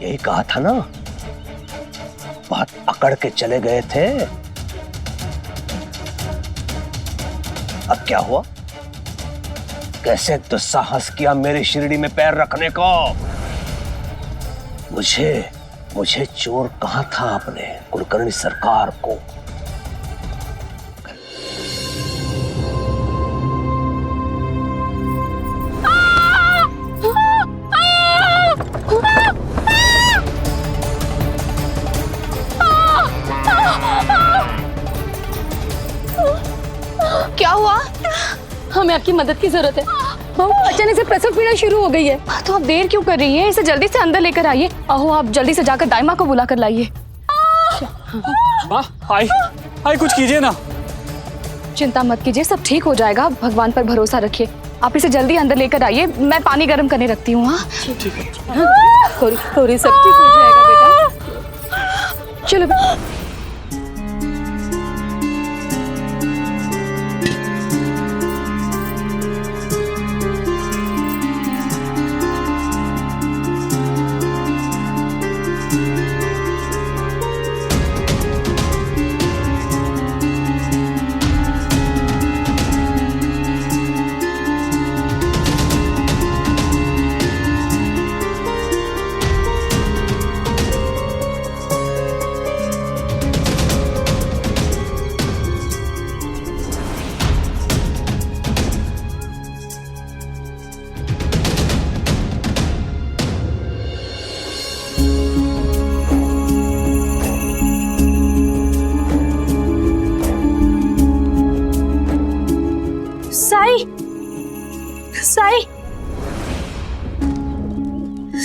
यही कहा था ना, बहुत पकड़ के चले गए थे। अब क्या हुआ? कैसे दुस्साहस किया मेरी शिरडी में पैर रखने को? मुझे चोर कहा था आपने, कुलकर्णी सरकार को। क्या हुआ? हमें आपकी मदद की जरूरत है। अचानक से प्रसव पीड़ा शुरू हो गई है। तो आप देर क्यों कर रही हैं? इसे जल्दी से अंदर लेकर आइए। अहो, आप जल्दी से जाकर दाई माँ को बुला कर लाइए। माँ, आई कुछ कीजिए ना। चिंता मत कीजिए, सब ठीक हो जाएगा। भगवान पर भरोसा रखिए। आप इसे जल्दी अंदर लेकर आइए, मैं पानी गर्म करने रखती हूँ। हाँ ठीक है। थोड़ी सब ठीक हो जाएगा बेटा। चलो।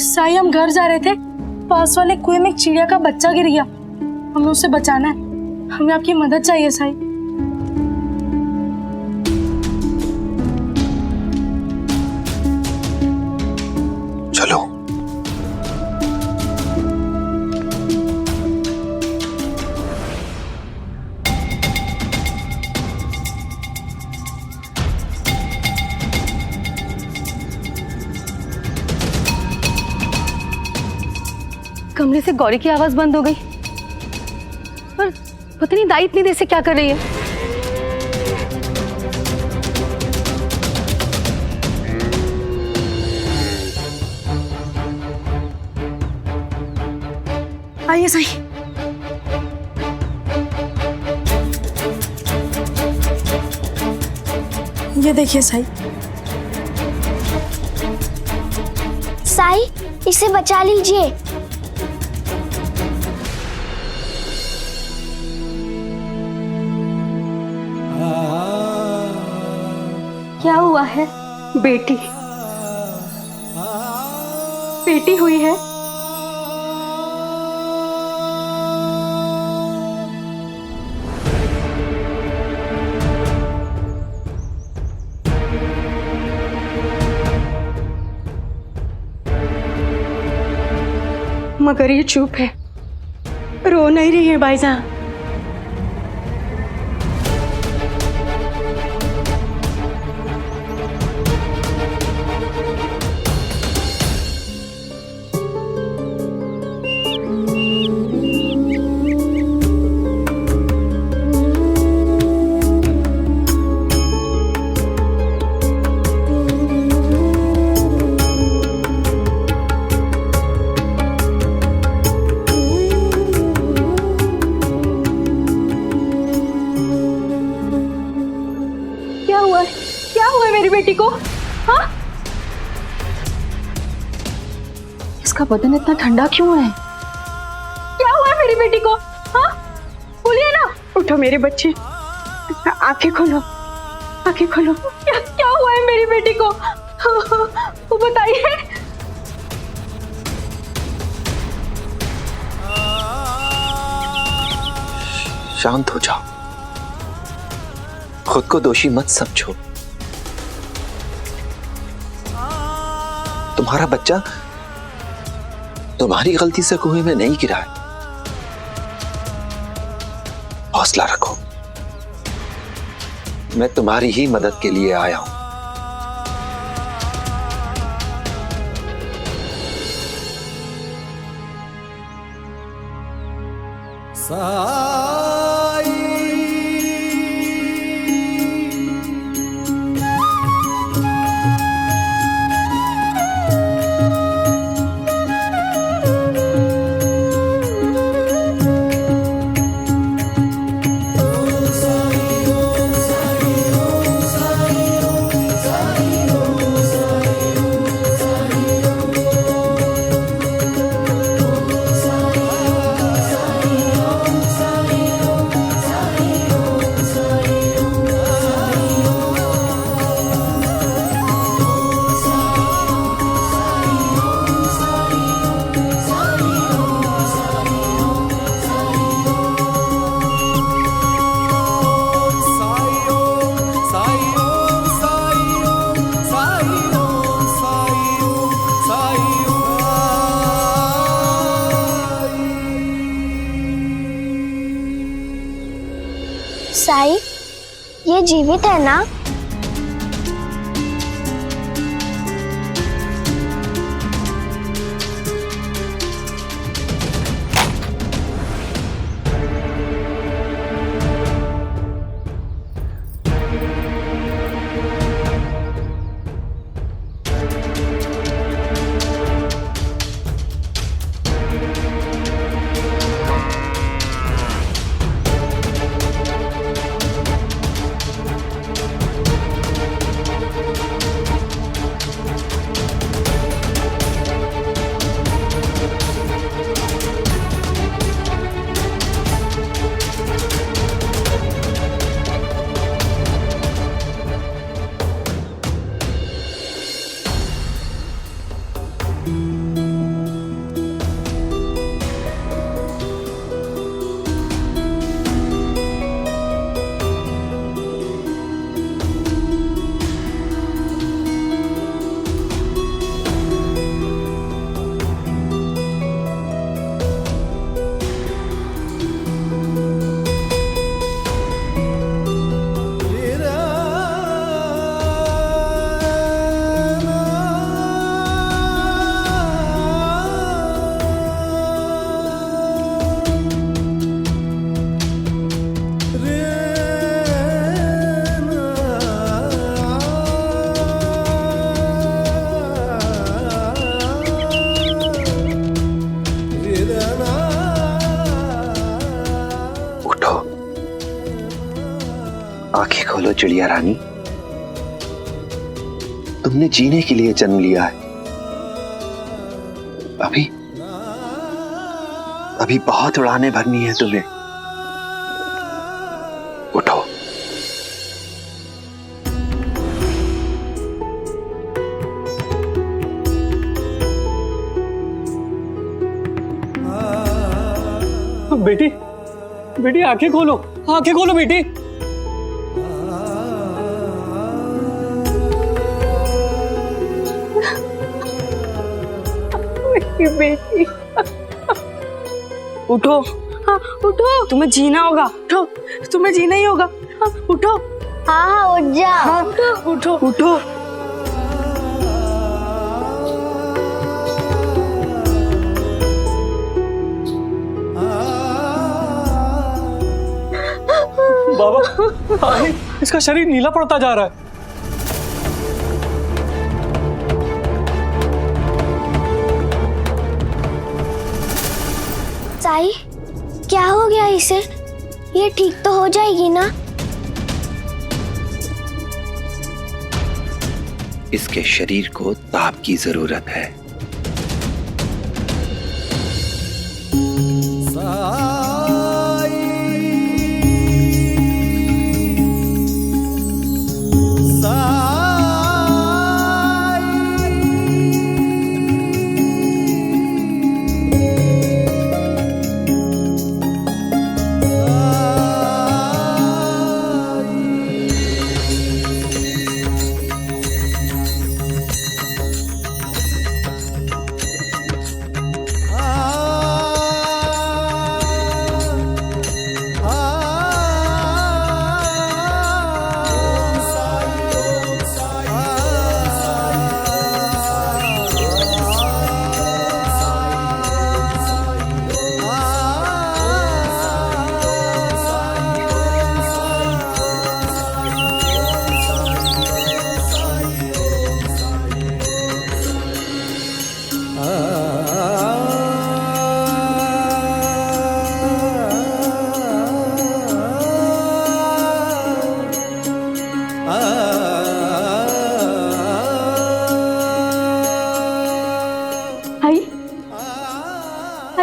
साई, हम घर जा रहे थे, पास वाले कुएं में एक चिड़िया का बच्चा गिर गया। हमें उसे बचाना है, हमें आपकी मदद चाहिए साई। चलो। कमरे से गौरी की आवाज बंद हो गई, पर पता नहीं दाई इतनी देर से क्या कर रही है। आइए साई। ये देखिए साई। साई, इसे बचा लीजिए। क्या हुआ है? बेटी हुई है। मगर ये चुप है, रो नहीं रही है भाईजान। क्या हुआ है मेरी बेटी को? हाँ? इसका बदन इतना ठंडा क्यों है? क्या हुआ है मेरी बेटी को? हाँ? बोलिए ना। उठो मेरे बच्चे, आंखें खोलो, आंखें खोलो। क्या हुआ है मेरी बेटी को? वो बताइए। शांत हो जाओ, खुद को दोषी मत समझो। तुम्हारा बच्चा तुम्हारी गलती से कुएं में नहीं गिरा है। हौसला रखो, मैं तुम्हारी ही मदद के लिए आया हूं। साई, ये जीवित है ना? आंखें खोलो चिड़िया रानी, तुमने जीने के लिए जन्म लिया है। अभी बहुत उड़ानें भरनी है तुम्हें। उठो। बेटी, बेटी आंखें खोलो, आंखें खोलो बेटी। बेटी उठो। हाँ उठो, तुम्हें जीना होगा। उठो, तुम्हें जीना ही होगा। हाँ उठो। हाँ हाँ उठ जा। हाँ उठो उठो। बाबा, अरे इसका शरीर नीला पड़ता जा रहा है। साई, क्या हो गया इसे? ये ठीक तो हो जाएगी ना? इसके शरीर को ताप की जरूरत है।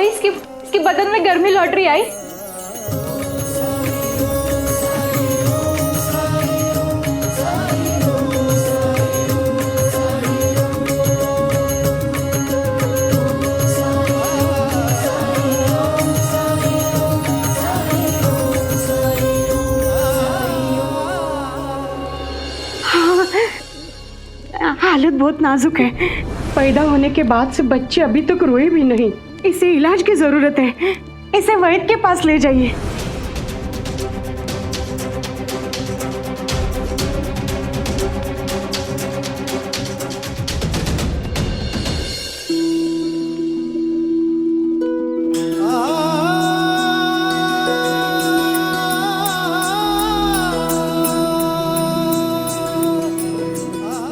भाई इसके बदन में गर्मी लौट रही आई। हालत बहुत नाजुक है। पैदा होने के बाद से बच्चे अभी तक रोए भी नहीं। इसे इलाज की जरूरत है। इसे वैद्य के पास ले जाइए।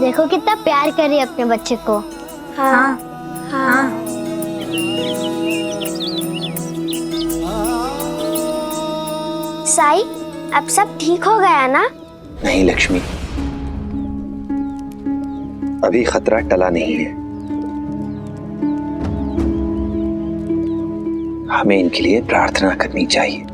देखो कितना प्यार कर रही है अपने बच्चे को। हाँ हाँ। साई, अब सब ठीक हो गया ना? नहीं लक्ष्मी, अभी खतरा टला नहीं है। हमें इनके लिए प्रार्थना करनी चाहिए।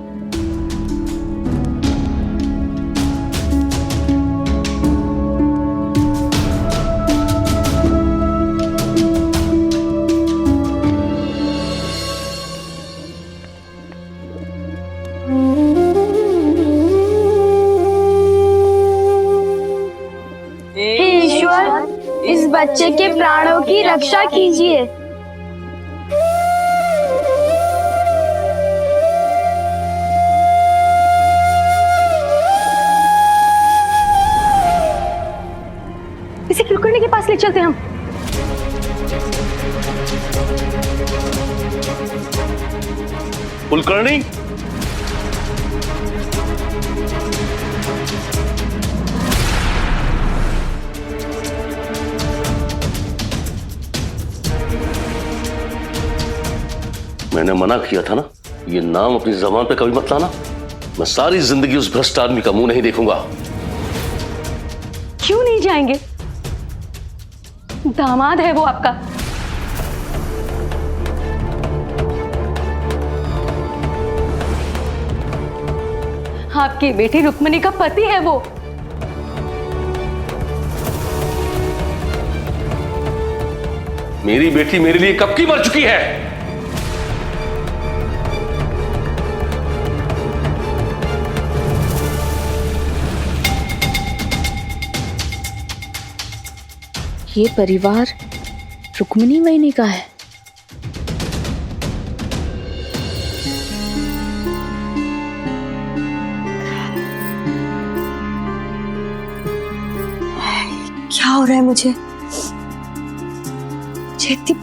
ईश्वर, इस बच्चे के प्राणों की रक्षा कीजिए। इसे कुलकर्णी के पास ले चलते हैं हम। कुलकर्णी, मैंने मना किया था ना, ये नाम अपनी जबान पे कभी मत लाना। मैं सारी जिंदगी उस भ्रष्ट आदमी का मुंह नहीं देखूंगा। क्यों नहीं जाएंगे? दामाद है वो आपका। आपकी बेटी रुक्मिणी का पति है वो। मेरी बेटी मेरे लिए कब की मर चुकी है। ये परिवार रुक्मिणी वैनी का है। क्या हो रहा है मुझे इतनी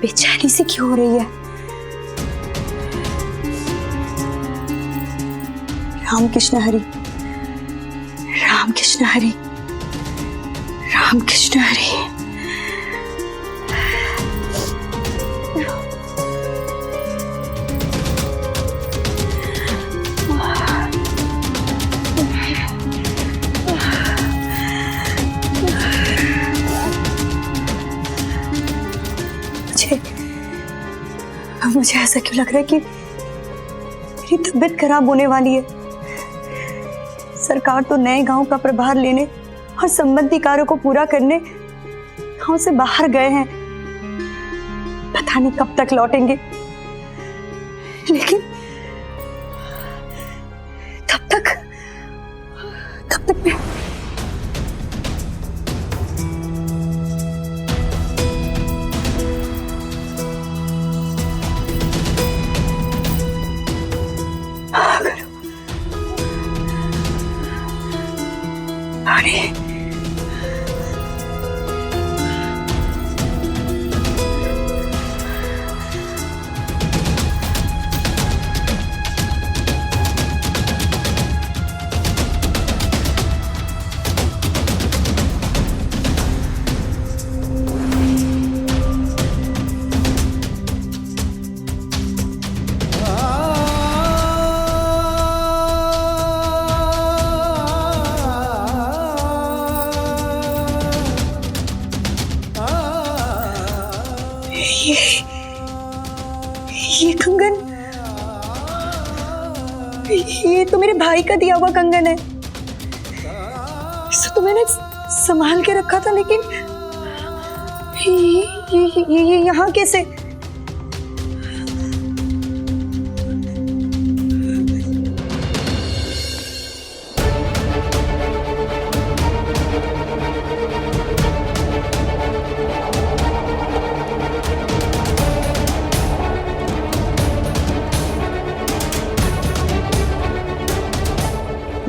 बेचैनी सी क्यों हो रही है? राम कृष्ण हरि, राम कृष्ण हरि, राम कृष्ण हरि। मुझे ऐसा क्यों लग रहा है कि मेरी तबीयत खराब होने वाली है। सरकार तो नए गांव का प्रभार लेने और संबंधी कार्यों को पूरा करने गांव से बाहर गए हैं। पता नहीं कब तक लौटेंगे, लेकिन तब तक मैं ये कंगन, ये तो मेरे भाई का दिया हुआ कंगन है। इसे तो मैंने संभाल के रखा था, लेकिन ये यहाँ कैसे?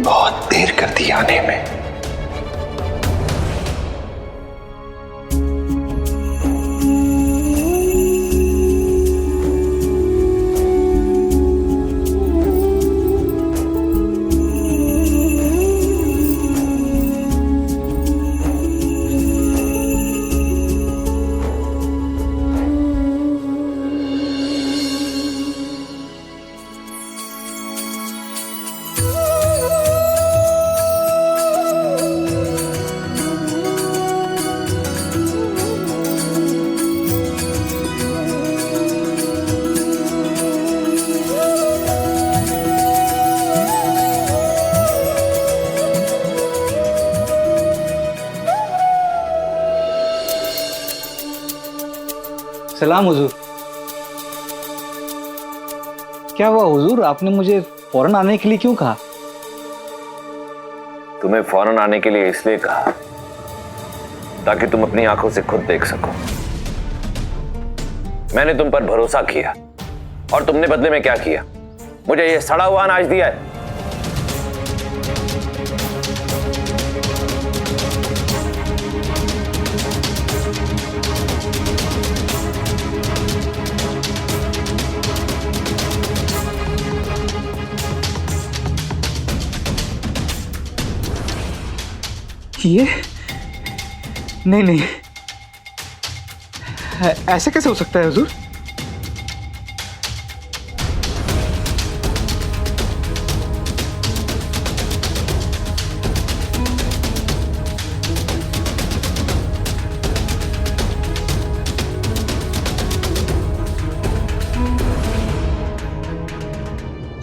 बहुत देर कर दी आने में। सलाम हुजूर। क्या हुआ हुजूर, आपने मुझे फौरन आने के लिए क्यों कहा? तुम्हें फौरन आने के लिए इसलिए कहा ताकि तुम अपनी आंखों से खुद देख सको। मैंने तुम पर भरोसा किया और तुमने बदले में क्या किया? मुझे यह सड़ा हुआ अनाज दिया है। ये नहीं नहीं, ऐसे कैसे हो सकता है हुजूर?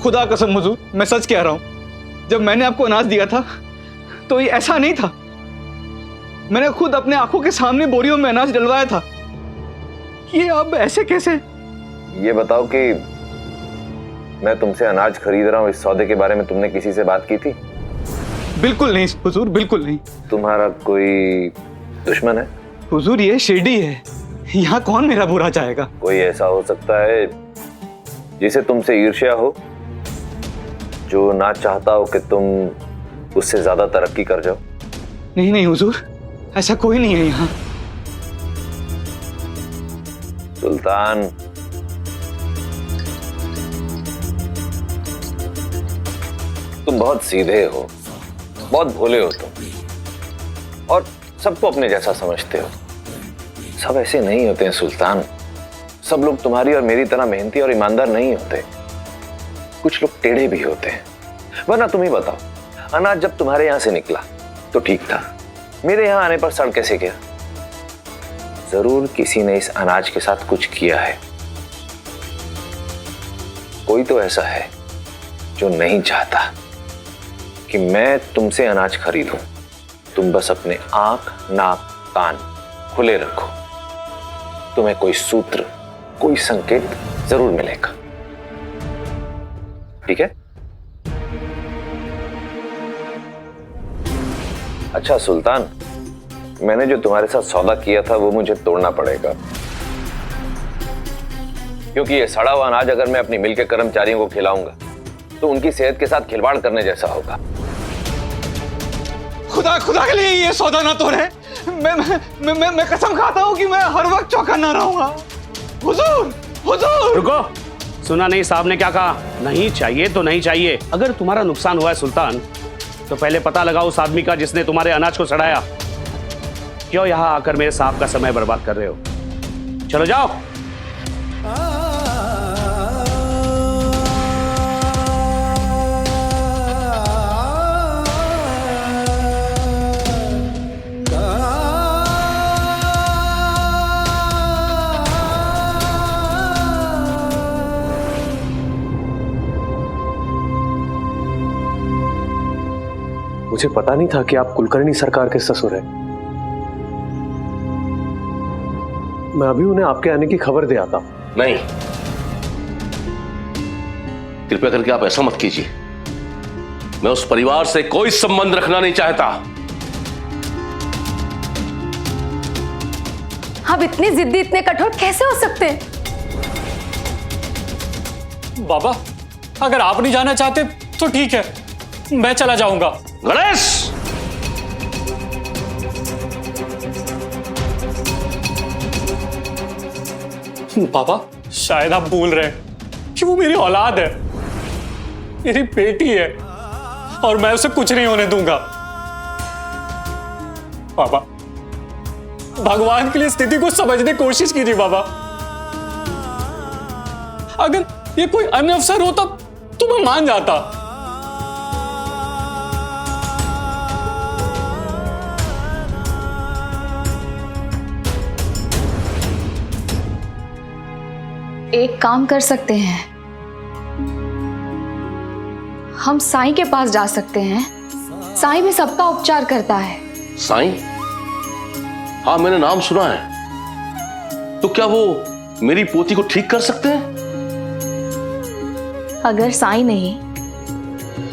खुदा कसम हुजूर, मैं सच कह रहा हूं, जब मैंने आपको अनाज दिया था तो ये ऐसा नहीं था। मैंने खुद अपने आंखों के सामने बोरियों में अनाज डलवाया था। ये अब ऐसे कैसे? ये बताओ कि मैं तुमसे अनाज खरीद रहा हूं, इस सौदे के बारे में तुमने किसी से बात की थी? बिल्कुल नहीं हुजूर, बिल्कुल नहीं। तुम्हारा कोई दुश्मन है? हुजूर ये शिरडी है, यहाँ कौन मेरा बुरा चाहेगा? कोई ऐसा हो सकता है जिसे तुमसे ईर्ष्या हो, जो ना चाहता हो कि तुम उससे ज्यादा तरक्की कर जाओ? नहीं नहीं हुजूर, ऐसा कोई नहीं है यहाँ। सुल्तान, तुम बहुत सीधे हो, बहुत भोले हो तुम, और सबको अपने जैसा समझते हो। सब ऐसे नहीं होते हैं सुल्तान। सब लोग तुम्हारी और मेरी तरह मेहनती और ईमानदार नहीं होते। कुछ लोग टेढ़े भी होते हैं। वरना तुम ही बताओ, अनाज जब तुम्हारे यहां से निकला तो ठीक था, मेरे यहां आने पर सड़ कैसे गया? जरूर किसी ने इस अनाज के साथ कुछ किया है। कोई तो ऐसा है जो नहीं चाहता कि मैं तुमसे अनाज खरीदूं। तुम बस अपने आंख, नाक, कान खुले रखो, तुम्हें कोई सूत्र, कोई संकेत जरूर मिलेगा। ठीक है? अच्छा सुल्तान, मैंने जो तुम्हारे साथ सौदा किया था वो मुझे तोड़ना पड़ेगा, क्योंकि ये सड़ा हुआ अनाज अगर मैं अपनी मिल के कर्मचारियों को खिलाऊंगा तो उनकी सेहत के साथ खिलवाड़ करने जैसा होगा। खुदा के लिए ये सौदा ना तोड़े। मैं कसम खाता हूँ कि मैं हर वक्त चौकन्ना रहूंगा। हुजूर, हुजूर। रुको, सुना नहीं साहब ने क्या कहा? नहीं चाहिए तो नहीं चाहिए। अगर तुम्हारा नुकसान हुआ है सुल्तान, तो पहले पता लगाओ उस आदमी का जिसने तुम्हारे अनाज को सड़ाया। क्यों यहां आकर मेरे साहब का समय बर्बाद कर रहे हो? चलो जाओ। मुझे पता नहीं था कि आप कुलकर्णी सरकार के ससुर हैं। मैं अभी उन्हें आपके आने की खबर दे आता हूं। नहीं, कृपया करके आप ऐसा मत कीजिए। मैं उस परिवार से कोई संबंध रखना नहीं चाहता। आप इतने जिद्दी, इतने कठोर कैसे हो सकते हैं? बाबा, अगर आप नहीं जाना चाहते तो ठीक है, मैं चला जाऊंगा। गणेश, बाबा, शायद आप भूल रहे हैं कि वो मेरी औलाद है, मेरी बेटी है, और मैं उसे कुछ नहीं होने दूंगा। बाबा, भगवान के लिए स्थिति को समझने की कोशिश कीजिए बाबा। अगर ये कोई अन्य अवसर होता तो मैं मान जाता। एक काम कर सकते हैं, हम साईं के पास जा सकते हैं। साईं भी सबका उपचार करता है। साईं? हाँ, मैंने नाम सुना है। तो क्या वो मेरी पोती को ठीक कर सकते हैं? अगर साईं नहीं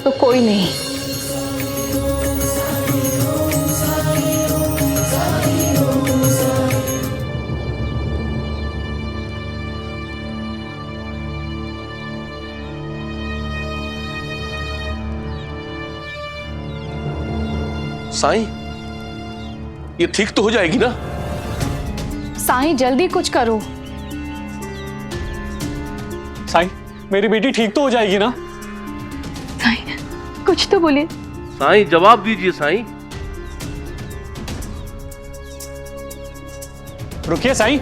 तो कोई नहीं। साईं, ये ठीक तो हो जाएगी ना? साईं, जल्दी कुछ करो। साईं, मेरी बेटी ठीक तो हो जाएगी ना? साईं, कुछ तो बोले। साईं, जवाब दीजिए साईं। रुकिए साईं,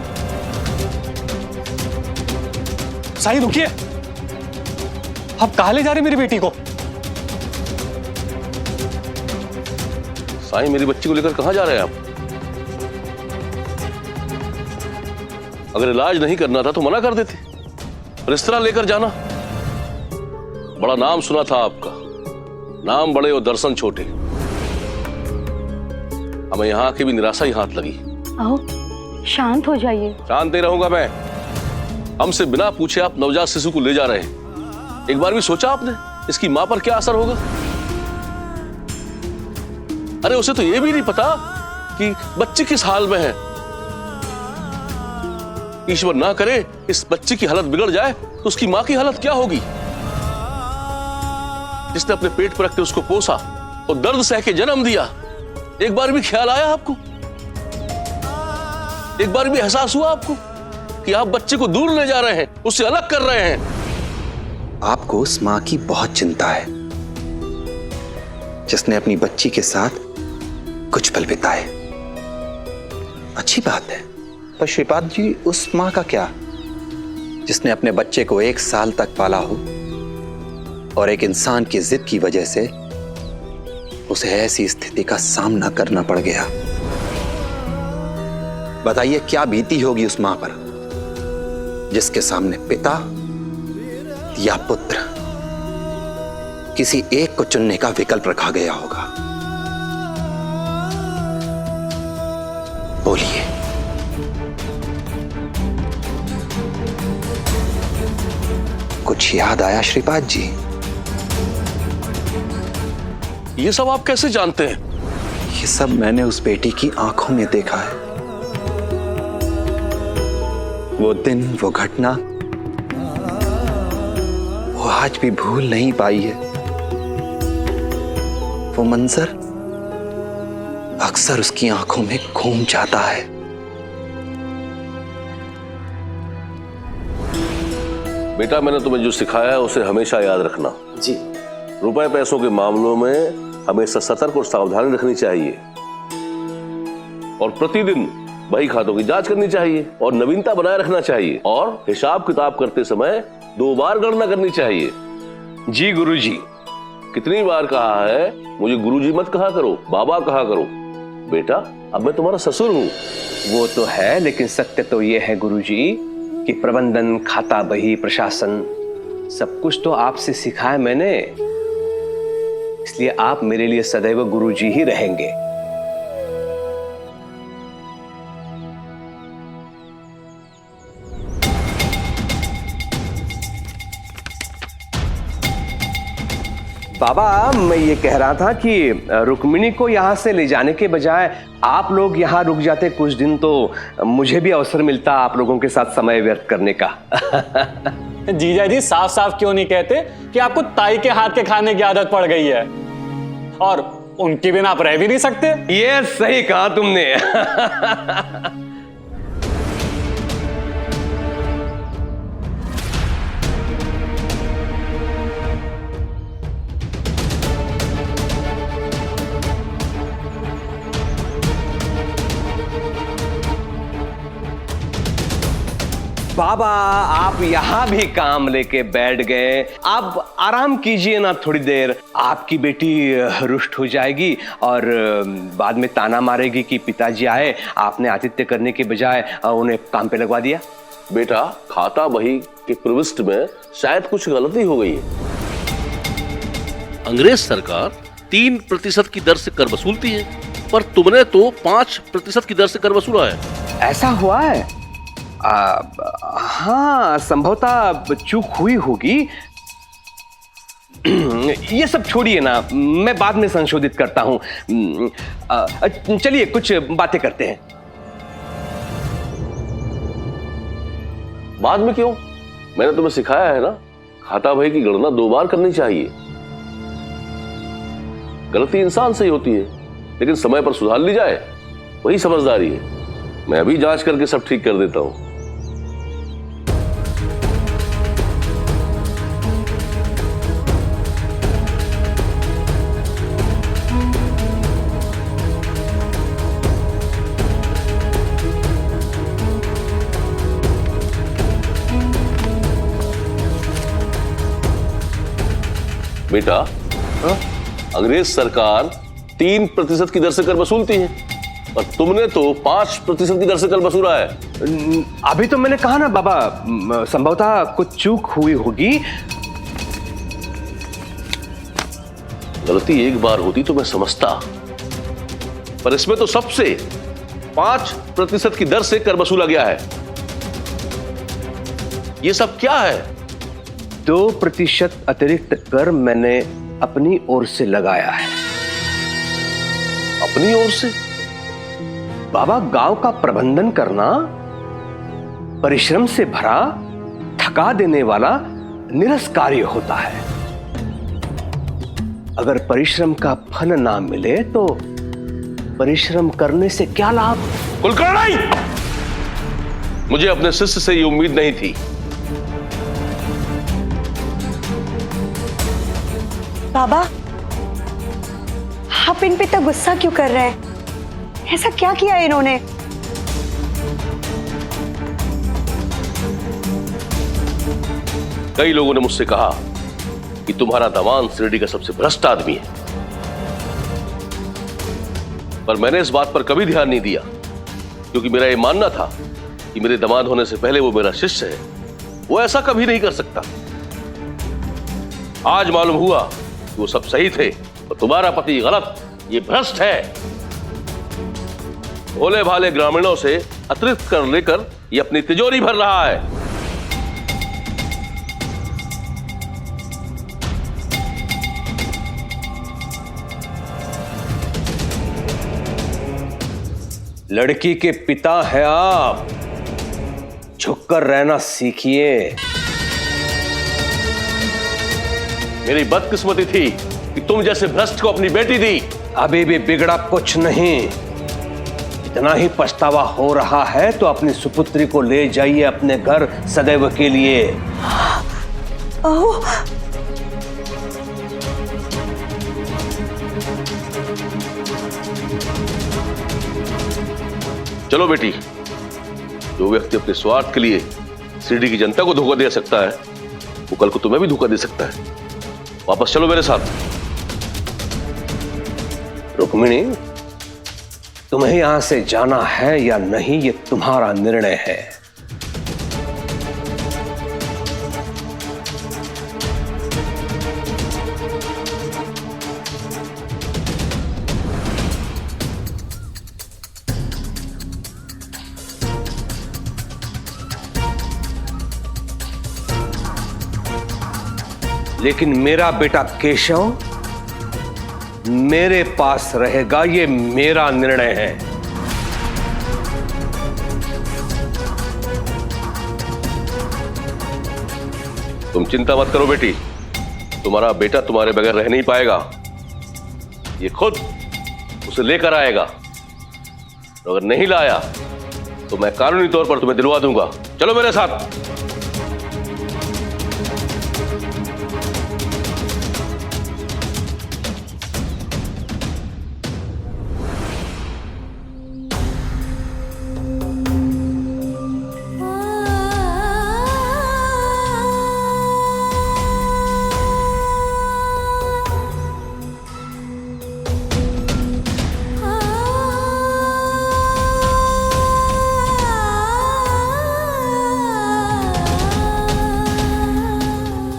साईं रुकिए। आप कहाँ ले जा रहे मेरी बेटी को? साईं, मेरी बच्ची को लेकर कहां जा रहे हैं आप? अगर इलाज नहीं करना था तो मना कर देते। रिश्ता लेकर जाना। बड़ा नाम सुना था आपका, नाम बड़े और दर्शन छोटे। हमें यहां की भी निराशा ही हाथ लगी। आओ, शांत हो जाइए। शांत नहीं रहूंगा मैं। हमसे बिना पूछे आप नवजात शिशु को ले जा रहे हैं। एक बार भी सोचा आपने इसकी मां पर क्या असर होगा? अरे उसे तो यह भी नहीं पता कि बच्चे किस हाल में है। ईश्वर ना करे इस बच्चे की हालत बिगड़ जाए तो उसकी मां की हालत क्या होगी, जिसने अपने पेट पर रखते उसको पोसा और दर्द सह के जन्म दिया। एक बार भी ख्याल आया आपको? एक बार भी एहसास हुआ आपको कि आप बच्चे को दूर ले जा रहे हैं, उससे अलग कर रहे हैं? आपको उस मां की बहुत चिंता है जिसने अपनी बच्ची के साथ कुछ पल बिताए। अच्छी बात है, पर श्रीपाद जी, उस मां का क्या जिसने अपने बच्चे को 1 साल तक पाला हो और एक इंसान की जिद की वजह से उसे ऐसी स्थिति का सामना करना पड़ गया। बताइए क्या बीती होगी उस मां पर जिसके सामने पिता या पुत्र, किसी एक को चुनने का विकल्प रखा गया होगा। बोलिए। कुछ याद आया श्रीपाद जी? ये सब आप कैसे जानते हैं? ये सब मैंने उस बेटी की आंखों में देखा है। वो दिन, वो घटना, वो आज भी भूल नहीं पाई है। वो मंजर अक्सर उसकी आंखों में घूम जाता है। बेटा, मैंने तुम्हें जो सिखाया है उसे हमेशा याद रखना। जी। रुपए पैसों के मामलों में हमेशा सतर्क और सावधानी रखनी चाहिए और प्रतिदिन बही खातों की जांच करनी चाहिए और नवीनता बनाए रखना चाहिए और हिसाब किताब करते समय 2 बार गणना करनी चाहिए। जी गुरुजी। कितनी बार कहा है मुझे गुरुजी मत कहा करो, बाबा कहा करो। बेटा, अब मैं तुम्हारा ससुर हूं। वो तो है, लेकिन सत्य तो ये है गुरुजी कि प्रबंधन, खाता बही, प्रशासन सब कुछ तो आपसे सीखा है मैंने। इसलिए आप मेरे लिए सदैव गुरुजी ही रहेंगे। बाबा, मैं ये कह रहा था कि रुक्मिणी को यहाँ से ले जाने के बजाय आप लोग यहाँ रुक जाते कुछ दिन, तो मुझे भी अवसर मिलता आप लोगों के साथ समय व्यर्थ करने का। जीजा जी साफ साफ क्यों नहीं कहते कि आपको ताई के हाथ के खाने की आदत पड़ गई है और उनके बिना आप रह भी नहीं सकते। ये सही कहा तुमने। बाबा, आप यहाँ भी काम लेके बैठ गए। अब आराम कीजिए ना थोड़ी देर। आपकी बेटी रुष्ट हो जाएगी और बाद में ताना मारेगी कि पिताजी आए, आपने आतिथ्य करने के बजाय उन्हें काम पे लगवा दिया। बेटा, खाता बही के प्रविष्ट में शायद कुछ गलती हो गई है। अंग्रेज सरकार 3% की दर से कर वसूलती है, पर तुमने तो 5% की दर से कर वसूला है। ऐसा हुआ है? हाँ, संभवतः चूक हुई होगी। ये सब छोड़िए ना, मैं बाद में संशोधित करता हूं। चलिए कुछ बातें करते हैं। बाद में क्यों? मैंने तुम्हें सिखाया है ना, खाता बही की गणना 2 बार करनी चाहिए। गलती इंसान से ही होती है, लेकिन समय पर सुधार ली जाए वही समझदारी है। मैं अभी जांच करके सब ठीक कर देता हूं। बेटा, अंग्रेज सरकार 3% की दर से कर वसूलती है और तुमने तो 5% की दर से कर वसूला है। अभी तो मैंने कहा ना बाबा, संभवतः कुछ चूक हुई होगी। गलती एक बार होती तो मैं समझता, पर इसमें तो सबसे 5% की दर से कर वसूला गया है। ये सब क्या है? 2% अतिरिक्त कर मैंने अपनी ओर से लगाया है। अपनी ओर से? बाबा, गांव का प्रबंधन करना परिश्रम से भरा, थका देने वाला निरस कार्य होता है। अगर परिश्रम का फल ना मिले तो परिश्रम करने से क्या लाभ? कुलकर्णी, मुझे अपने शिष्य से ये उम्मीद नहीं थी। बाबा, आप इन पे तो गुस्सा क्यों कर रहे हैं? ऐसा क्या किया इन्होंने? कई लोगों ने मुझसे कहा कि तुम्हारा दामाद शिरडी का सबसे भ्रष्ट आदमी है, पर मैंने इस बात पर कभी ध्यान नहीं दिया, क्योंकि मेरा यह मानना था कि मेरे दामाद होने से पहले वो मेरा शिष्य है, वो ऐसा कभी नहीं कर सकता। आज मालूम हुआ कि वो सब सही थे और तुम्हारा पति गलत, ये भ्रष्ट है। भोले भाले ग्रामीणों से अतिरिक्त कर लेकर ये अपनी तिजोरी भर रहा है। लड़की के पिता हैं आप, झुककर रहना सीखिए। मेरी बदकिस्मती थी कि तुम जैसे भ्रष्ट को अपनी बेटी दी। अभी भी बिगड़ा कुछ नहीं, इतना ही पछतावा हो रहा है तो अपनी सुपुत्री को ले जाइए अपने घर सदैव के लिए। ओह, चलो बेटी, जो व्यक्ति अपने स्वार्थ के लिए शिरडी की जनता को धोखा दे सकता है, वो कल को तुम्हें भी धोखा दे सकता है। वापस चलो मेरे साथ। रुक्मिणी, तुम्हें यहां से जाना है या नहीं, ये तुम्हारा निर्णय है। लेकिन मेरा बेटा केशव मेरे पास रहेगा, ये मेरा निर्णय है। तुम चिंता मत करो बेटी, तुम्हारा बेटा तुम्हारे बगैर रह नहीं पाएगा। ये खुद उसे लेकर आएगा। तो अगर नहीं लाया तो मैं कानूनी तौर पर तुम्हें दिलवा दूंगा। चलो मेरे साथ।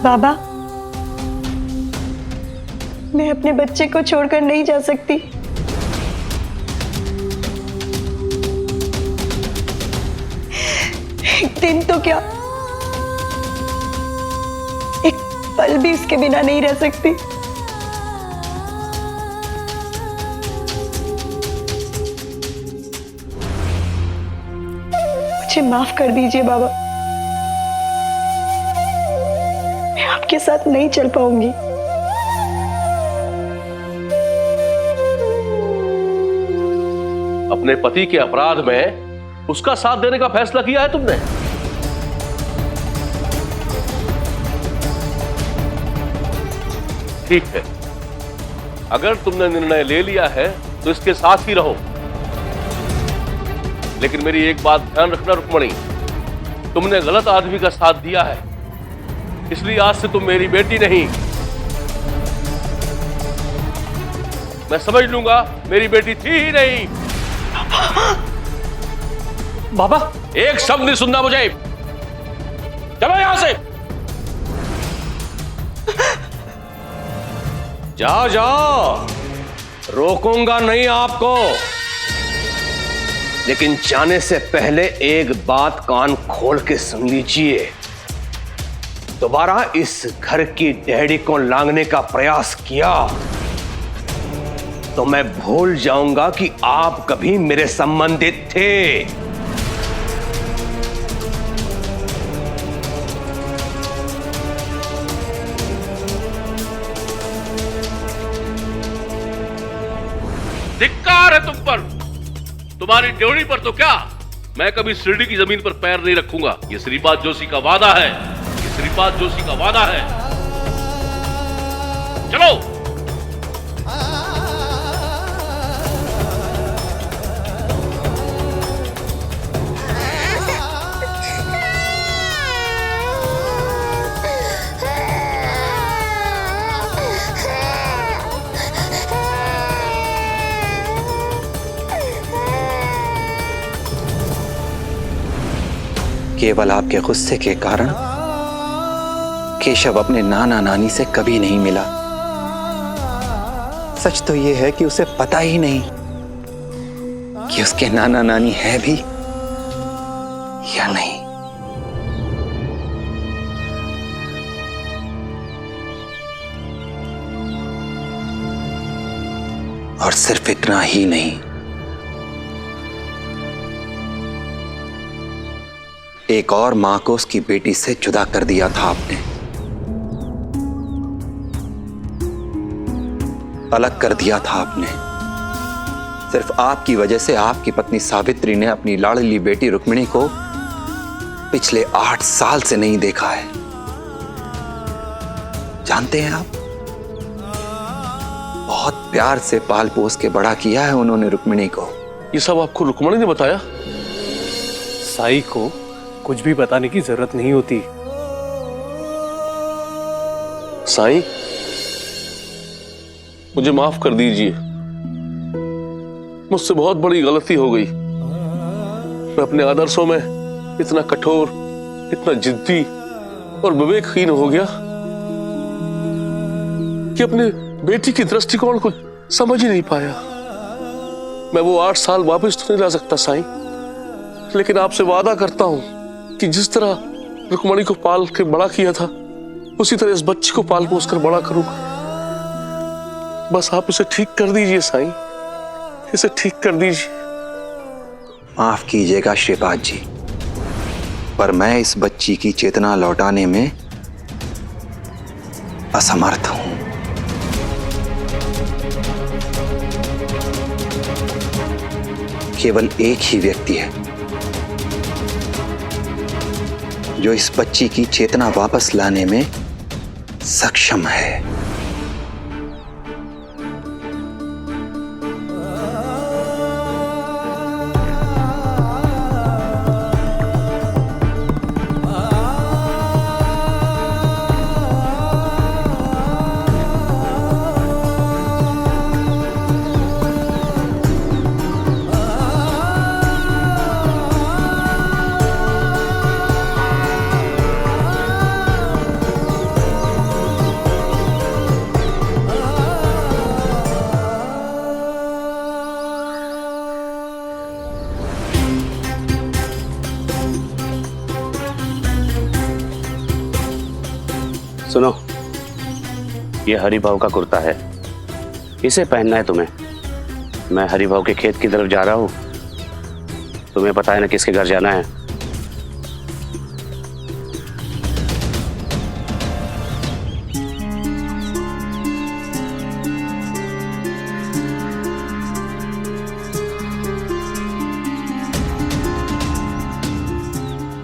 बाबा, मैं अपने बच्चे को छोड़कर नहीं जा सकती। एक दिन तो क्या, एक पल भी इसके बिना नहीं रह सकती। मुझे माफ कर दीजिए बाबा, आपके साथ नहीं चल पाऊंगी। अपने पति के अपराध में उसका साथ देने का फैसला किया है तुमने। ठीक है, अगर तुमने निर्णय ले लिया है तो इसके साथ ही रहो। लेकिन मेरी एक बात ध्यान रखना रुक्मणी, तुमने गलत आदमी का साथ दिया है, इसलिए आज से तुम मेरी बेटी नहीं। मैं समझ लूंगा मेरी बेटी थी ही नहीं। बाबा, एक शब्द नहीं सुनना मुझे। चलो यहां से। जाओ जाओ, रोकूंगा नहीं आपको। लेकिन जाने से पहले एक बात कान खोल के सुन लीजिए। दोबारा इस घर की डेहरी को लांघने का प्रयास किया तो मैं भूल जाऊंगा कि आप कभी मेरे संबंधित थे। धिक्कार है तुम पर, तुम्हारी ड्योढ़ी पर तो क्या, मैं कभी शिरडी की जमीन पर पैर नहीं रखूंगा। ये श्रीपाद जोशी का वादा है, ये श्रीपाद जोशी का वादा है। चलो। केवल आपके गुस्से के कारण केशव अपने नाना नानी से कभी नहीं मिला। सच तो यह है कि उसे पता ही नहीं कि उसके नाना नानी है भी या नहीं। और सिर्फ इतना ही नहीं, एक और मां को उसकी बेटी से जुदा कर दिया था आपने, अलग कर दिया था आपने। सिर्फ आपकी वजह से आपकी पत्नी सावित्री ने अपनी लाडली बेटी रुक्मिणी को पिछले 8 साल से नहीं देखा है। जानते हैं आप, बहुत प्यार से पाल पोस के बड़ा किया है उन्होंने रुक्मिणी को। ये सब आपको रुक्मिणी ने बताया? साई को कुछ भी बताने की जरूरत नहीं होती। साईं, मुझे माफ कर दीजिए, मुझसे बहुत बड़ी गलती हो गई। मैं अपने आदर्शों में इतना कठोर, इतना जिद्दी और विवेकहीन हो गया कि अपने बेटी की दृष्टिकोण को समझ ही नहीं पाया। मैं वो 8 साल वापस तो नहीं ला सकता साईं, लेकिन आपसे वादा करता हूं कि जिस तरह रुक्मिणी को पाल के बड़ा किया था, उसी तरह इस बच्चे को पाल पोस कर बड़ा करूंगा। बस आप इसे ठीक कर दीजिए साईं, इसे ठीक कर दीजिए। माफ कीजिएगा श्रीपाद जी, पर मैं इस बच्ची की चेतना लौटाने में असमर्थ हूं। केवल एक ही व्यक्ति है जो इस बच्ची की चेतना वापस लाने में सक्षम है। सुनो, ये हरिभाव का कुर्ता है, इसे पहनना है तुम्हें। मैं हरिभाव के खेत की तरफ जा रहा हूं, तुम्हें पता है ना किसके घर जाना है।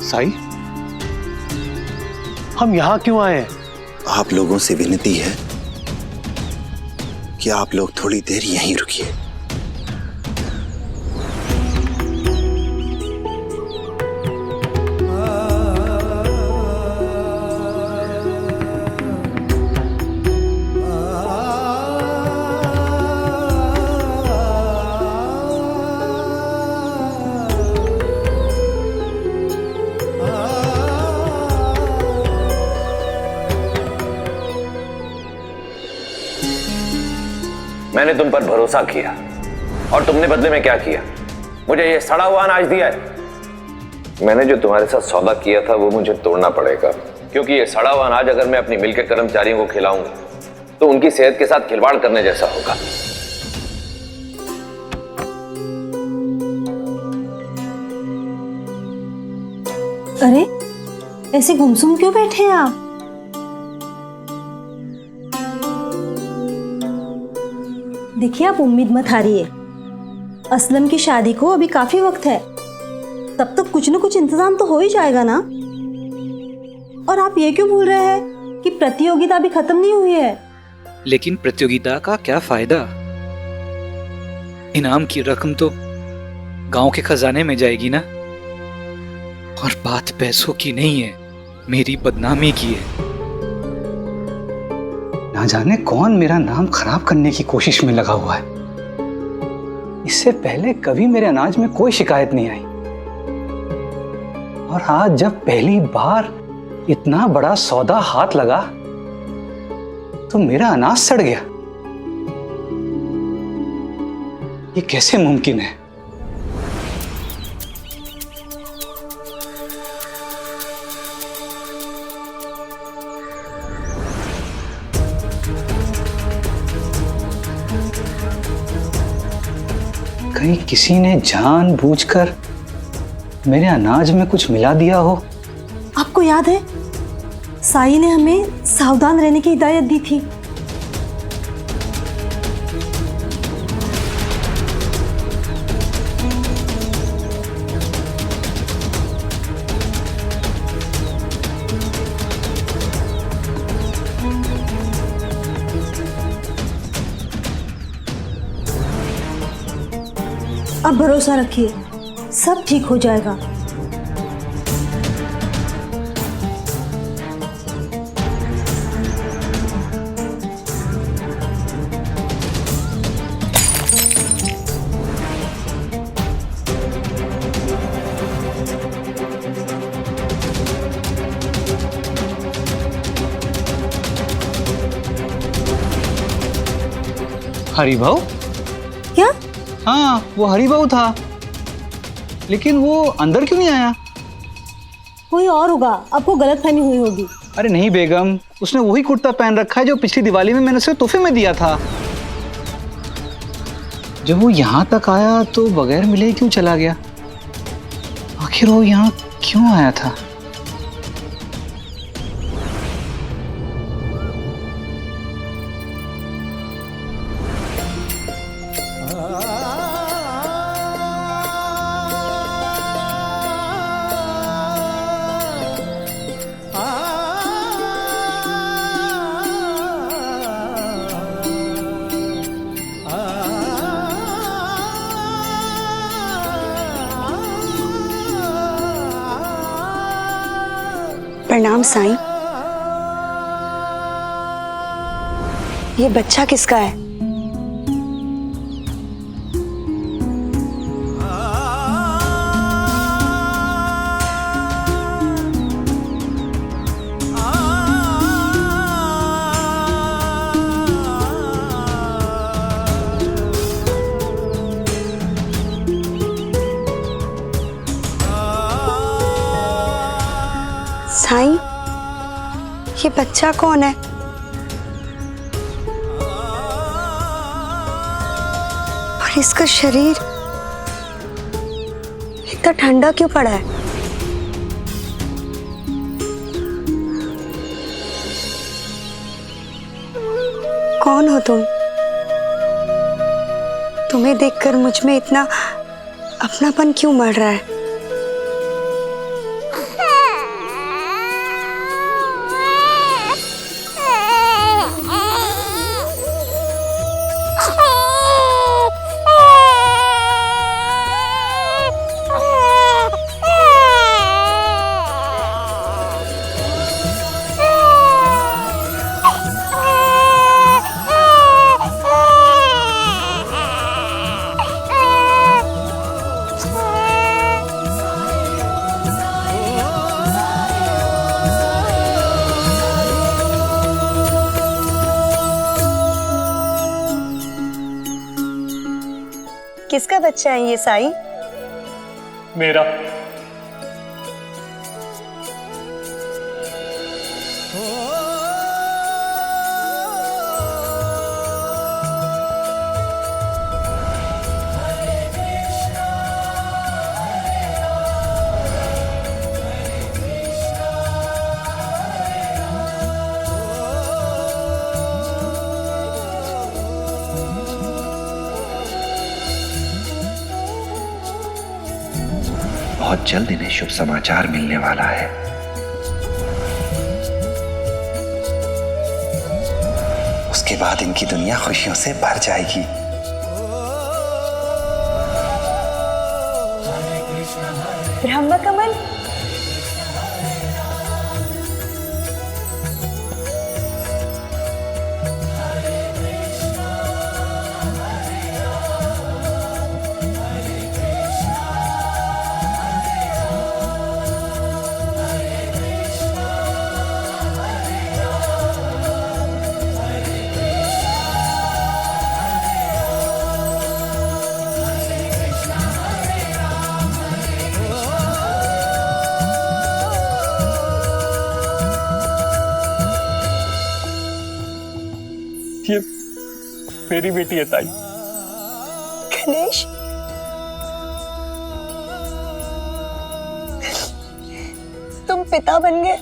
साईं, हम यहां क्यों आए हैं? आप लोगों से विनती है कि आप लोग थोड़ी देर यहीं रुकिए। मैंने तुम पर भरोसा किया और तुमने बदले में क्या किया? मुझे ये सड़ा हुआ अनाज दिया है। मैंने जो तुम्हारे साथ सौदा किया था वो मुझे तोड़ना पड़ेगा, क्योंकि ये सड़ा हुआ अनाज अगर मैं अपनी मिल के कर्मचारियों को खिलाऊंगा तो उनकी सेहत के साथ खिलवाड़ करने जैसा होगा। अरे ऐसे गुमसुम क्यों बैठे हैं आप? देखिए, आप उम्मीद मत हारिए। असलम की शादी को अभी काफी वक्त है, तब तक कुछ न कुछ इंतजाम तो हो ही जाएगा ना। और आप ये क्यों भूल रहे हैं कि प्रतियोगिता अभी खत्म नहीं हुई है? लेकिन प्रतियोगिता का क्या फायदा? इनाम की रकम तो गांव के खजाने में जाएगी ना। और बात पैसों की नहीं है, मेरी बदनामी की है। ना जाने कौन मेरा नाम खराब करने की कोशिश में लगा हुआ है। इससे पहले कभी मेरे अनाज में कोई शिकायत नहीं आई, और आज जब पहली बार इतना बड़ा सौदा हाथ लगा तो मेरा अनाज सड़ गया। ये कैसे मुमकिन है? कहीं किसी ने जानबूझकर मेरे अनाज में कुछ मिला दिया हो। आपको याद है, साई ने हमें सावधान रहने की हिदायत दी थी। अब भरोसा रखिए, सब ठीक हो जाएगा। हरिभाव? क्या? हाँ, वो हरिभाव था, लेकिन वो अंदर क्यों नहीं आया? कोई और होगा, आपको गलतफहमी हुई होगी। अरे नहीं बेगम, उसने वही कुर्ता पहन रखा है जो पिछली दिवाली में मैंने उसे तोहफे में दिया था। जब वो यहाँ तक आया तो बगैर मिले ही क्यों चला गया? आखिर वो यहाँ क्यों आया था? प्रणाम साईं। ये बच्चा किसका है? साईं, ये बच्चा कौन है? और इसका शरीर इतना ठंडा क्यों पड़ा है? कौन हो तुम? तुम्हें देखकर मुझ में इतना अपनापन क्यों मर रहा है? किसका बच्चा है ये साईं? मेरा। बहुत जल्द इन्हें शुभ समाचार मिलने वाला है। उसके बाद इनकी दुनिया खुशियों से भर जाएगी। ब्रह्म कमल, ये मेरी बेटी है ताई। गणेश, तुम पिता बन गए।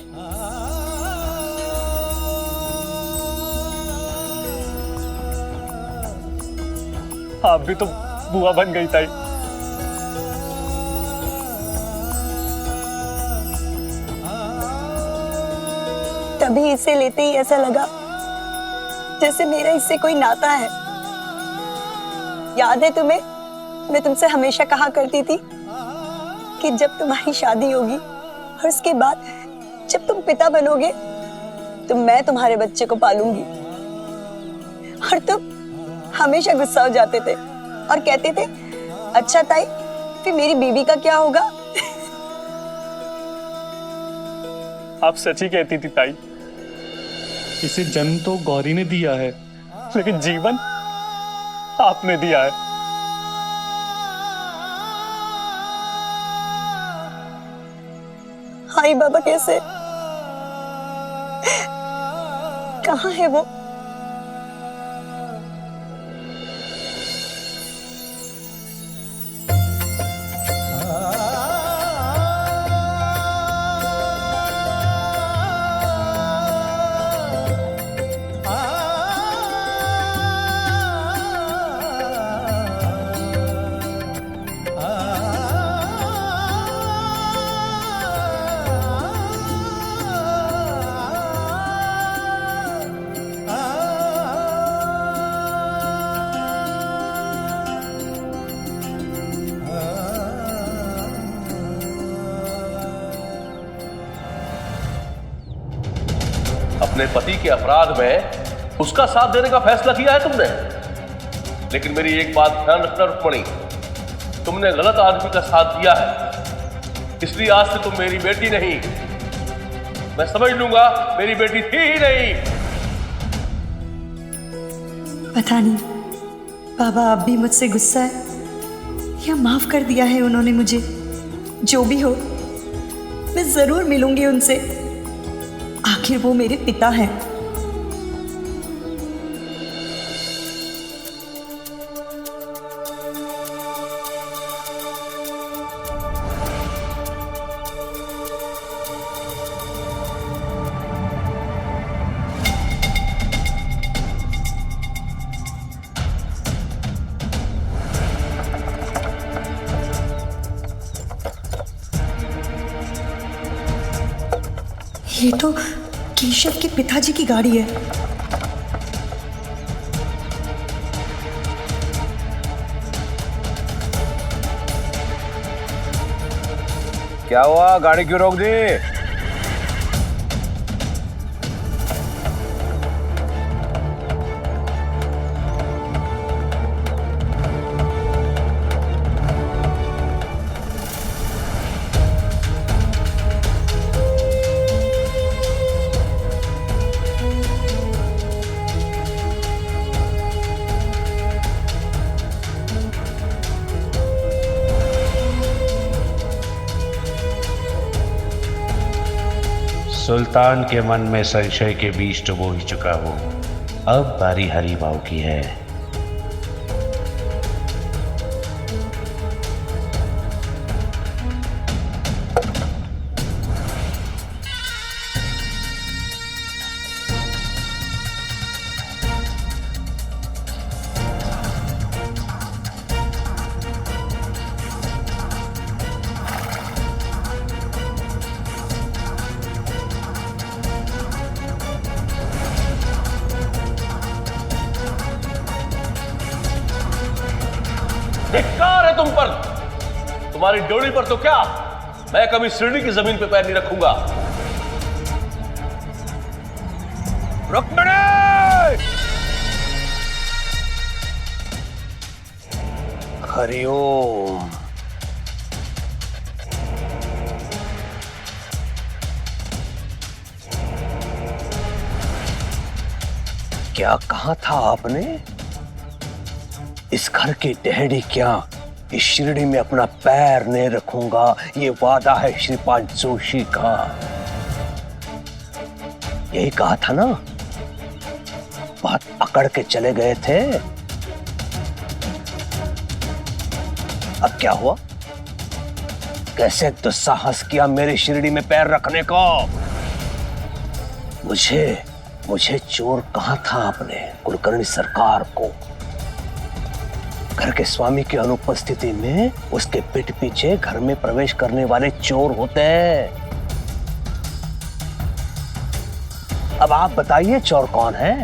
आप भी तो बुआ बन गई ताई। तभी इसे लेते ही ऐसा लगा जैसे मेरा इससे कोई नाता है। याद है तुम्हें, मैं तुमसे हमेशा कहा करती थी कि जब तुम्हारी शादी होगी और उसके बाद जब तुम पिता बनोगे तो मैं तुम्हारे बच्चे को पालूंगी। और तुम हमेशा गुस्सा हो जाते थे और कहते थे, अच्छा ताई, फिर मेरी बीवी का क्या होगा? आप सच ही कहती थी ताई। इसे जन्म तो गौरी ने दिया है, लेकिन जीवन आपने दिया है। हाय बाबा, कैसे? कहाँ है वो? अपने पति के अपराध में उसका साथ देने का फैसला किया है तुमने, लेकिन मेरी एक बात ध्यान रखना रुक्मणी, तुमने गलत आदमी का साथ दिया है, इसलिए आज से तुम मेरी बेटी नहीं। मैं समझ लूंगा मेरी बेटी थी ही नहीं। पता नहीं बाबा अब भी मुझसे गुस्सा है या माफ कर दिया है उन्होंने मुझे। जो भी हो, मैं जरूर मिलूंगी उनसे। आखिर वो मेरे पिता हैं। ये तो केशव के पिताजी की गाड़ी है। क्या हुआ, गाड़ी क्यों रोक दी? सुल्तान के मन में संशय के बीज तो बो ही चुका हूं, अब बारी हरिभाव की है। धिक्कार है तुम पर, तुम्हारी ड्योढ़ी पर तो क्या, मैं कभी शिरडी की जमीन पे पैर नहीं रखूंगा। रुक्मिणी! हरिओम। क्या कहा था आपने? इस घर की टहडी क्या इस शिरडी में अपना पैर नहीं रखूंगा, ये वादा है श्रीपाद जोशी का। यही कहा था ना, बात अकड़ के चले गए थे। अब क्या हुआ? कैसे दुस्साहस किया मेरी शिरडी में पैर रखने को? मुझे चोर कहा था आपने, कुलकर्णी सरकार को। घर के स्वामी की अनुपस्थिति में उसके पीठ पीछे घर में प्रवेश करने वाले चोर होते हैं। अब आप बताइए चोर कौन है,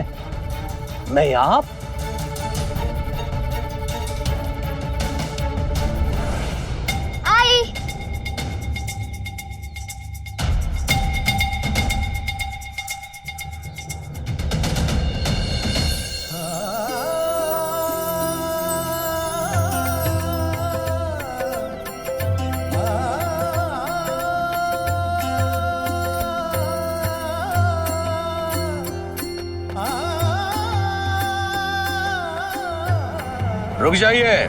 मैं या आप? आई। रुक जाइए।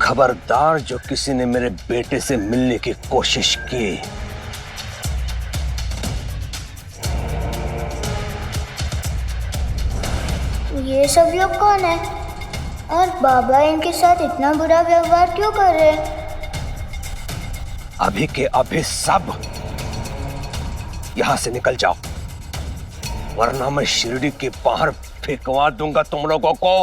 खबरदार जो किसी ने मेरे बेटे से मिलने की कोशिश की ये सब लोग कौन है और बाबा इनके साथ इतना बुरा व्यवहार क्यों कर रहे हैं? अभी के अभी सब यहां से निकल जाओ, वरना मैं शिरडी के बाहर फेंकवा दूंगा तुम लोगों को।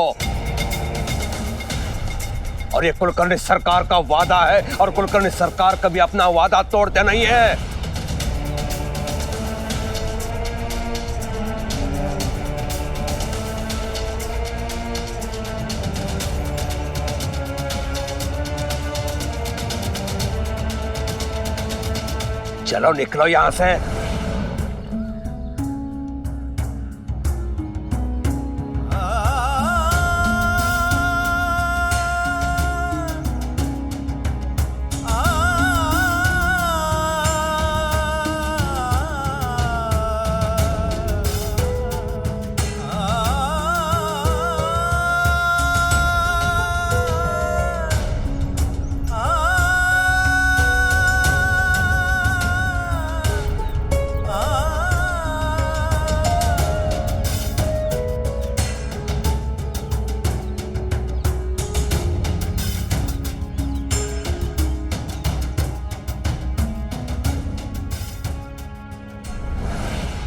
और ये कुलकर्णी सरकार का वादा है, और कुलकर्णी सरकार कभी अपना वादा तोड़ते नहीं है। चलो निकलो यहां से।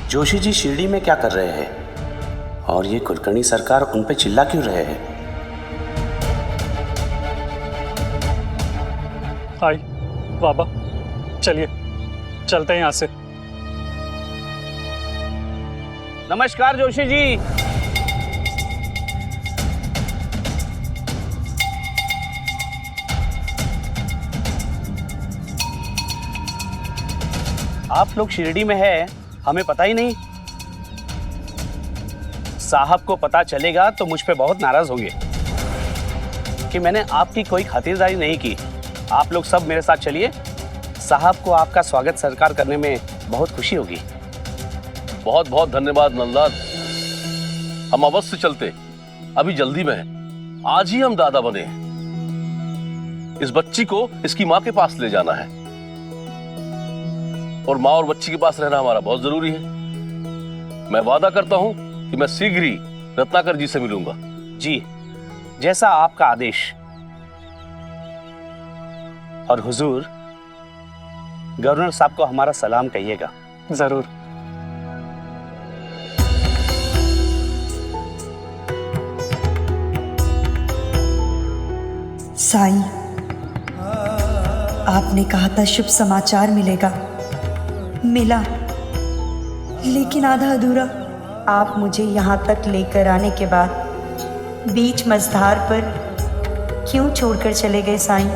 जोशी जी शिरडी में क्या कर रहे हैं और ये कुलकर्णी सरकार उन पे चिल्ला क्यों रहे हैं? आई बाबा, चलिए चलते हैं यहां से। नमस्कार जोशी जी। आप लोग शिरडी में है, हमें पता ही नहीं। साहब को पता चलेगा तो मुझ पे बहुत नाराज होंगे कि मैंने आपकी कोई खातिरदारी नहीं की। आप लोग सब मेरे साथ चलिए, साहब को आपका स्वागत सत्कार करने में बहुत खुशी होगी। बहुत बहुत धन्यवाद नंदलाल, हम अवश्य चलते, अभी जल्दी में है। आज ही हम दादा बने। इस बच्ची को इसकी माँ के पास ले जाना है, और माँ और बच्ची के पास रहना हमारा बहुत जरूरी है। मैं वादा करता हूं कि मैं शीघ्र ही रत्नाकर जी से मिलूंगा। जी, जैसा आपका आदेश। और हुजूर, गवर्नर साहब को हमारा सलाम कहिएगा। जरूर। साईं, आपने कहा था शुभ समाचार मिलेगा, मिला, लेकिन आधा अधूरा। आप मुझे यहाँ तक लेकर आने के बाद बीच मझधार पर क्यों छोड़कर चले गए साईं?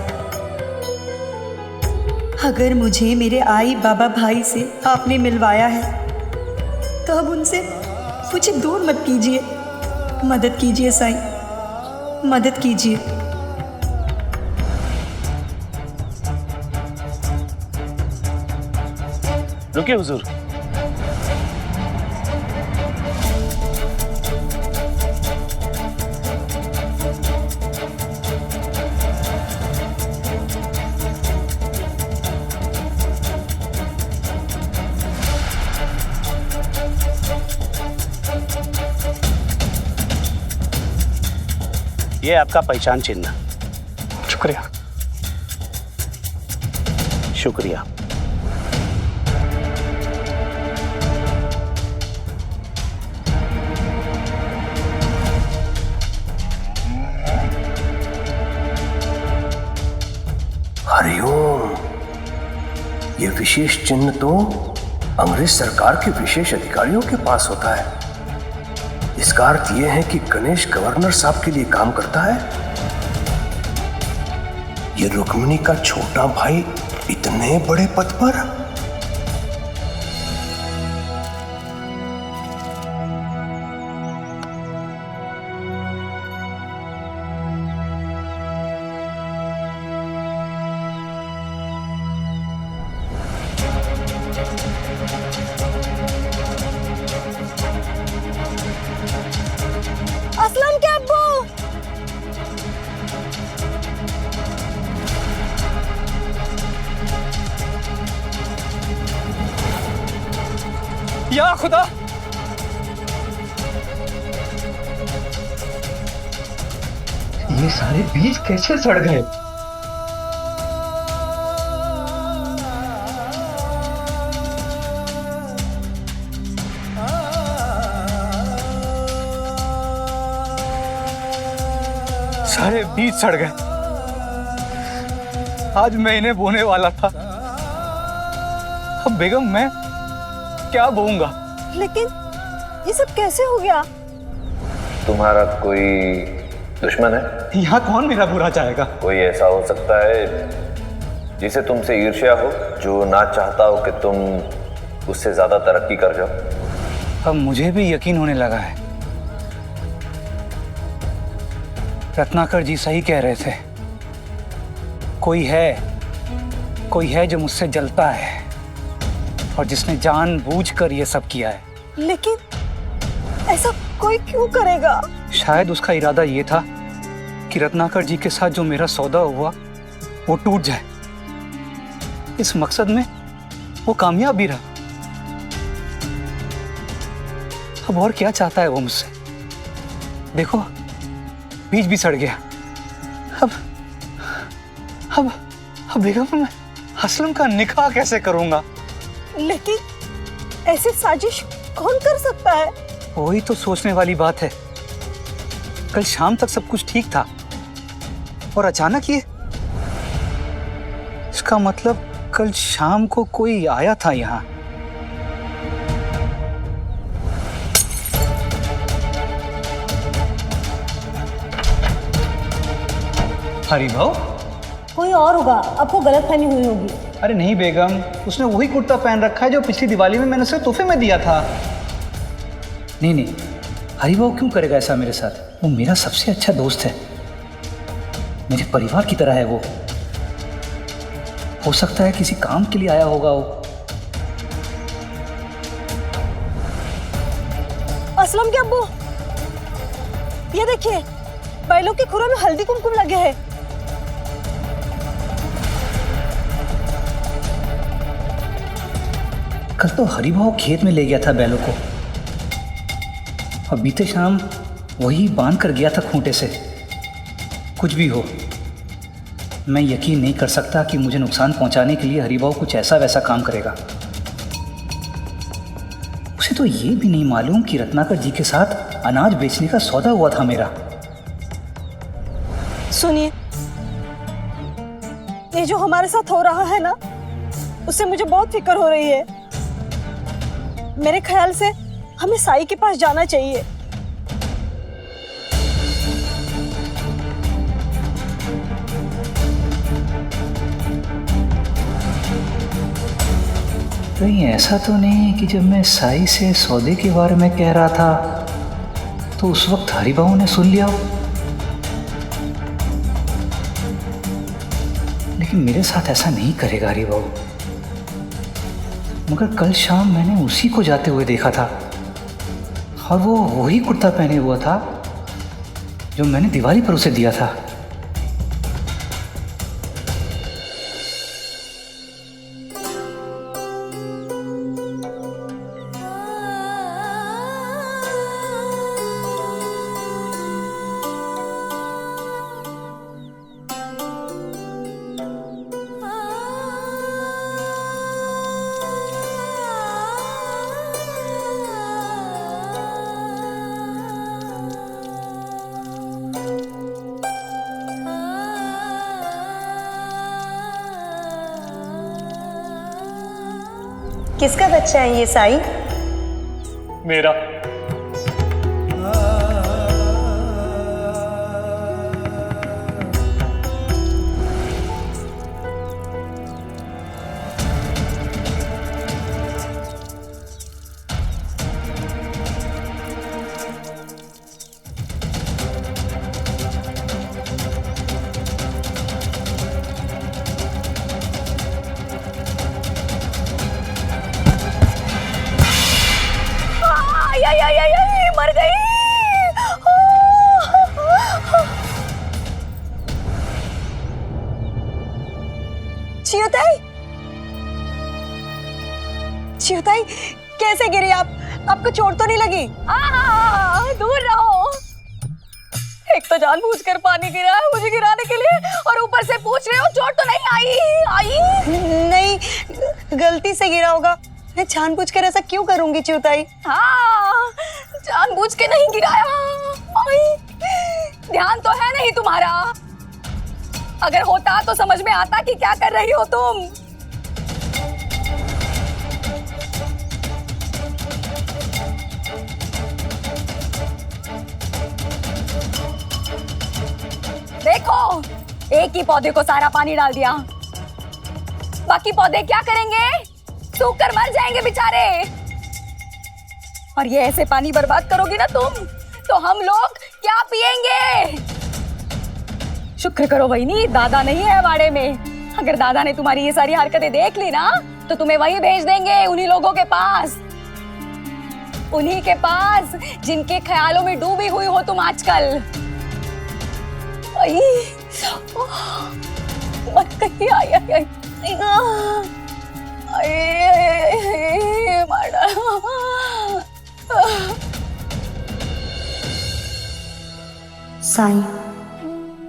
अगर मुझे मेरे आई बाबा भाई से आपने मिलवाया है तो अब उनसे मुझे दूर मत कीजिए। मदद कीजिए साईं, मदद कीजिए। रुकिए हुजूर। ये आपका पहचान चिन्ह। शुक्रिया। शुक्रिया। हरिओम। ये विशेष चिन्ह तो अंग्रेज सरकार के विशेष अधिकारियों के पास होता है। इसका अर्थ यह है कि गणेश गवर्नर साहब के लिए काम करता है। ये रुक्मिणी का छोटा भाई इतने बड़े पद पर। असलम के अब्बू। या खुदा, ये सारे बीज कैसे सड़ गए? सारे बीज सड़ गए। आज मैं इन्हें बोने वाला था, अब बेगम मैं क्या बोऊंगा? लेकिन ये सब कैसे हो गया? तुम्हारा कोई दुश्मन है? यहाँ कौन मेरा बुरा चाहेगा? कोई ऐसा हो सकता है जिसे तुमसे ईर्ष्या हो, जो ना चाहता हो कि तुम उससे ज्यादा तरक्की कर जाओ। अब मुझे भी यकीन होने लगा है, रत्नाकर जी सही कह रहे थे। कोई है जो मुझसे जलता है और जिसने जानबूझकर ये सब किया है। लेकिन ऐसा कोई क्यों करेगा? शायद उसका इरादा ये था कि रत्नाकर जी के साथ जो मेरा सौदा हुआ वो टूट जाए। इस मकसद में वो कामयाब भी रहा। अब और क्या चाहता है वो मुझसे? देखो, बीज भी सड़ गया। अब बेगम मैं असलम का निकाह कैसे करूंगा? लेकिन ऐसी साजिश कौन कर सकता है? वही तो सोचने वाली बात है। कल शाम तक सब कुछ ठीक था और अचानक ये। इसका मतलब कल शाम को कोई आया था यहाँ। हरी भाव, कोई और होगा, आपको गलतफहमी हुई होगी। अरे नहीं बेगम, उसने वही कुर्ता पहन रखा है जो पिछली दिवाली में मैंने उसे तोहफे में दिया था। नहीं, हरिभाव क्यों करेगा ऐसा मेरे साथ? वो मेरा सबसे अच्छा दोस्त है, मेरे परिवार की तरह है वो। हो सकता है किसी काम के लिए आया होगा वो। असलम के अब्बू, ये देखिए, बैलों के खुरों में हल्दी कुमकुम लगे हैं। कल तो हरिभाव खेत में ले गया था बैलों को और बीते शाम वही बांध कर गया था खूंटे से। कुछ भी हो, मैं यकीन नहीं कर सकता कि मुझे नुकसान पहुंचाने के लिए हरिभाव कुछ ऐसा वैसा काम करेगा। उसे तो ये भी नहीं मालूम कि रत्नाकर जी के साथ अनाज बेचने का सौदा हुआ था मेरा। सुनिए, ये जो हमारे साथ हो रहा है ना, उससे मुझे बहुत फिक्र हो रही है। मेरे ख्याल से हमें साई के पास जाना चाहिए। कहीं ऐसा तो नहीं कि जब मैं साई से सौदे के बारे में कह रहा था तो उस वक्त हरिभाव ने सुन लिया हो? लेकिन मेरे साथ ऐसा नहीं करेगा हरिभाव। मगर कल शाम मैंने उसी को जाते हुए देखा था और वो वही कुर्ता पहने हुआ था जो मैंने दिवाली पर उसे दिया था। किसका बच्चा है ये साई? मेरा। मर गई। चियोताई, चियोताई कैसे गिरी आप? आपको चोट तो नहीं लगी? दूर रहो। एक तो जानबूझकर पानी गिरा है मुझे गिराने के लिए, और ऊपर से पूछ रहे हो चोट तो नहीं आई? नहीं, गलती से गिरा होगा। मैं जानबूझकर ऐसा क्यों करूंगी चुताई? हाँ, जानबूझ के नहीं गिराया। आई, ध्यान तो है नहीं तुम्हारा। अगर होता तो समझ में आता कि क्या कर रही हो तुम। देखो, एक ही पौधे को सारा पानी डाल दिया, बाकी पौधे क्या करेंगे? सूख कर मर जाएंगे बेचारे। और ये ऐसे पानी बर्बाद करोगी ना तुम, तो हम लोग क्या पिएंगे? शुक्र करो वहीनी, दादा नहीं है वाड़े में। अगर दादा ने तुम्हारी ये सारी हरकतें देख ली ना, तो तुम्हें वहीं भेज देंगे, उन्हीं लोगों के पास, उन्हीं के पास जिनके ख्यालों में डूबी हुई हो तुम आजकल। कहीं आई साईं,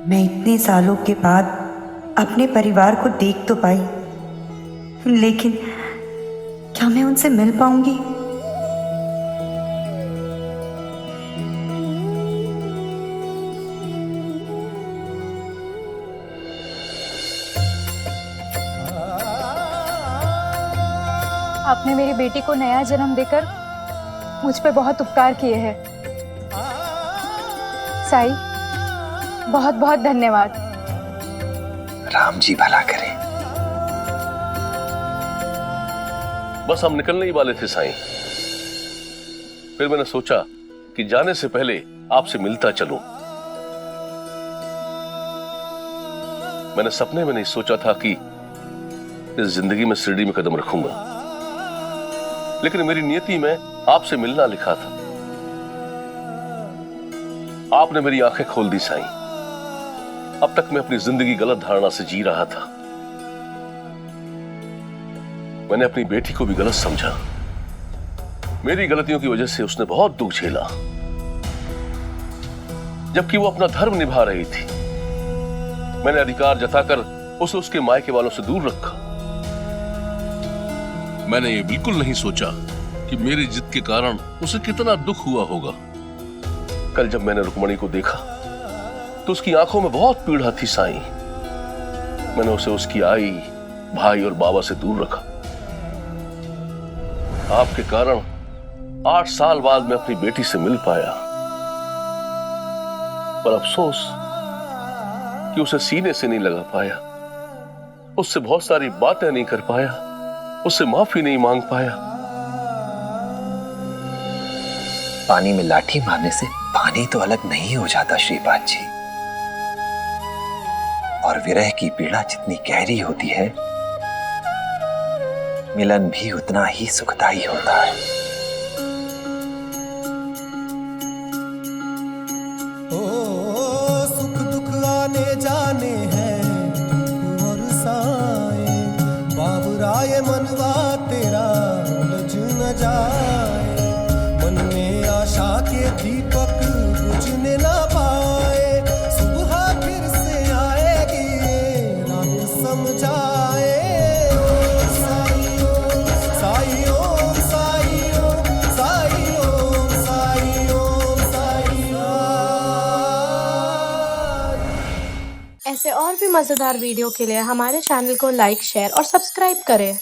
मैं इतने सालों के बाद अपने परिवार को देख तो पाई, लेकिन क्या मैं उनसे मिल पाऊंगी? आपने मेरी बेटी को नया जन्म देकर मुझ पे बहुत उपकार किए हैं साई, बहुत बहुत धन्यवाद। राम जी भला करे। बस हम निकलने ही वाले थे साईं, फिर मैंने सोचा कि जाने से पहले आपसे मिलता चलूं। मैंने सपने में नहीं सोचा था कि इस जिंदगी में शिरडी में कदम रखूंगा, लेकिन मेरी नियति में आपसे मिलना लिखा था। आपने मेरी आंखें खोल दी साईं। अब तक मैं अपनी जिंदगी गलत धारणा से जी रहा था। मैंने अपनी बेटी को भी गलत समझा। मेरी गलतियों की वजह से उसने बहुत दुख झेला, जबकि वो अपना धर्म निभा रही थी। मैंने अधिकार जताकर उसे उसके मायके वालों से दूर रखा। मैंने ये बिल्कुल नहीं सोचा कि मेरी जिद के कारण उसे कितना दुख हुआ होगा। कल जब मैंने रुक्मणी को देखा तो उसकी आंखों में बहुत पीड़ा थी साईं। मैंने उसे उसकी आई, भाई और बाबा से दूर रखा। आपके कारण 8 साल बाद मैं अपनी बेटी से मिल पाया, पर अफसोस कि उसे सीने से नहीं लगा पाया, उससे बहुत सारी बातें नहीं कर पाया, उससे माफी नहीं मांग पाया। पानी में लाठी मारने से पानी तो अलग नहीं हो जाता श्रीपाद जी, और विरह की पीड़ा जितनी गहरी होती है, मिलन भी उतना ही सुखदायी होता है। सुख दुख आने जाने हैं और साए, बाबुराए मनवा तेरा लज न जाए। मन में आशा के दीपक बुझने ना पाए, सुबह फिर से आएगी रात समझाए। साई ओम साई ओम साई ओम साई ओम साई ओम साई ओम। ऐसे और भी मजेदार वीडियो के लिए हमारे चैनल को लाइक, शेयर और सब्सक्राइब करें।